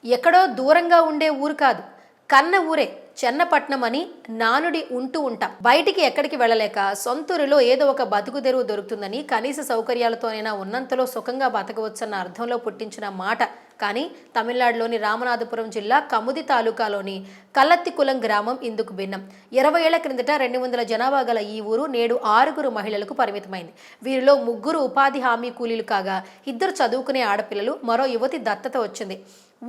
ఎక్కడో దూరంగా ఉండే ఊరు కాదు, కన్న ఊరే చెన్నపట్నం అని నానుడి ఉంటూ ఉంటాం. బయటికి ఎక్కడికి వెళ్ళలేక సొంతూరులో ఏదో ఒక బతుకు తెరువు దొరుకుతుందని, కనీస సౌకర్యాలతోనైనా ఉన్నంతలో సుఖంగా బతకవచ్చన్న అర్థంలో పుట్టించిన మాట. కానీ తమిళనాడులోని రామనాథపురం జిల్లా కముది తాలూకాలోని కల్లత్తికులం గ్రామం ఇందుకు భిన్నం. 20 ఏళ్ల క్రిందట 200 జనాభా గల ఈ ఊరు నేడు 6 మహిళలకు పరిమితమైంది. వీరిలో 3 ఉపాధి హామీ కూలీలు కాగా 2 చదువుకునే ఆడపిల్లలు, మరో యువతి దత్తత వచ్చింది.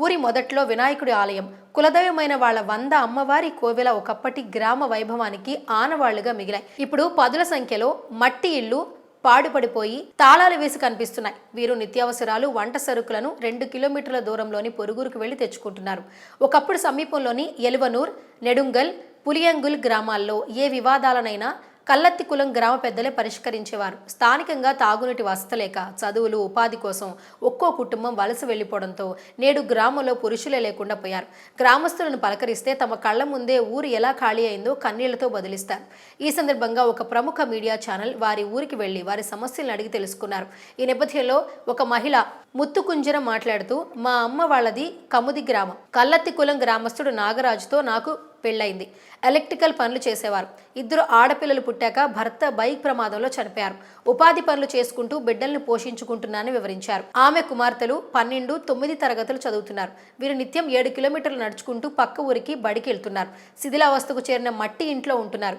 ఊరి మొదట్లో వినాయకుడి ఆలయం, కులదైవమైన వాళ్ల 100 అమ్మవారి కోవెల ఒకప్పటి గ్రామ వైభవానికి ఆనవాళ్లుగా మిగిలాయి. ఇప్పుడు పదుల సంఖ్యలో మట్టి ఇళ్లు పాడుపడిపోయి తాళాలు వేసి కనిపిస్తున్నాయి. వీరు నిత్యావసరాలు, వంట సరుకులను 2 కిలోమీటర్ల దూరంలోని పొరుగురికి వెళ్లి తెచ్చుకుంటున్నారు. ఒకప్పుడు సమీపంలోని ఎలువనూర్, నెడుంగల్, పులియంగుల్ గ్రామాల్లో ఏ వివాదాలనైనా కల్లత్తికులం గ్రామ పెద్దలే పరిష్కరించేవారు. స్థానికంగా తాగునీటి వసతలేక చదువులు, ఉపాధి కోసం ఒక్కో కుటుంబం వలస వెళ్లిపోవడంతో నేడు గ్రామంలో పురుషులే లేకుండా పోయారు. గ్రామస్తులను పలకరిస్తే తమ కళ్ల ముందే ఊరు ఎలా ఖాళీ అయిందో కన్నీళ్లతో బదిలిస్తారు. ఈ సందర్భంగా ఒక ప్రముఖ మీడియా ఛానల్ వారి ఊరికి వెళ్లి వారి సమస్యలను అడిగి తెలుసుకున్నారు. ఈ నేపథ్యంలో ఒక మహిళ ముత్తుకుంజరం మాట్లాడుతూ, మా అమ్మ వాళ్ళది కముది గ్రామం. కల్లత్తికులం గ్రామస్తుడు నాగరాజుతో నాకు పెళ్లైంది. ఎలక్ట్రికల్ పనులు చేసేవారు. 2 ఆడపిల్లలు పుట్టాక భర్త బైక్ ప్రమాదంలో చనిపోయారు. ఉపాధి పనులు చేసుకుంటూ బిడ్డల్ని పోషించుకుంటున్నానని వివరించారు. ఆమె కుమార్తెలు 12, 9 తరగతులు చదువుతున్నారు. వీరు నిత్యం 7 కిలోమీటర్లు నడుచుకుంటూ పక్క ఊరికి బడికి వెళ్తున్నారు. శిథిలావస్థకు చేరిన మట్టి ఇంట్లో ఉంటున్నారు.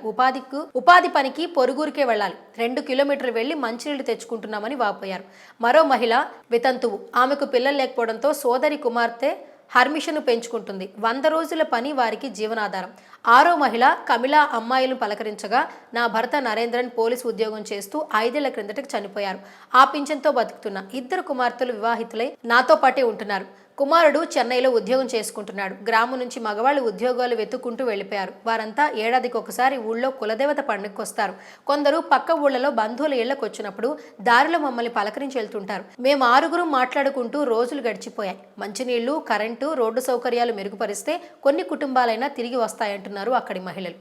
ఉపాధి పనికి పొరుగురికే వెళ్ళాలి. 2 కిలోమీటర్లు వెళ్లి మంచినీళ్లు తెచ్చుకుంటున్నామని వాపోయారు. మరో మహిళ వితంతువు. ఆమెకు పిల్లలు లేకపోవడంతో సోదరి కుమార్తె హర్మిషను పెంచుకుంటుంది. 100 రోజుల పని వారికి జీవనాధారం. 6వ మహిళ కమిలా అమ్మాయిలను పలకరించగా, నా భర్త నరేంద్రన్ పోలీసు ఉద్యోగం చేస్తూ 5 ఏళ్ల క్రిందటకు చనిపోయారు. ఆ పింఛన్తో బతుకుతున్న 2 కుమార్తెలు వివాహితులై నాతో పాటే ఉంటున్నారు. కుమారుడు చెన్నైలో ఉద్యోగం చేసుకుంటున్నాడు. గ్రామం నుంచి మగవాళ్ళు ఉద్యోగాలు వెతుక్కుంటూ వెళ్ళిపోయారు. వారంతా ఏడాదికి ఒకసారి ఊళ్ళో కులదేవత పండుగకు వస్తారు. కొందరు పక్క ఊళ్ళలో బంధువుల ఇళ్లకు వచ్చినప్పుడు దారిలో మమ్మల్ని పలకరించి వెళ్తుంటారు. మేము 6 మాట్లాడుకుంటూ రోజులు గడిచిపోయాయి. మంచినీళ్లు, కరెంటు, రోడ్డు సౌకర్యాలు మెరుగుపరిస్తే కొన్ని కుటుంబాలైనా తిరిగి వస్తాయంటున్నారు అక్కడి మహిళలు.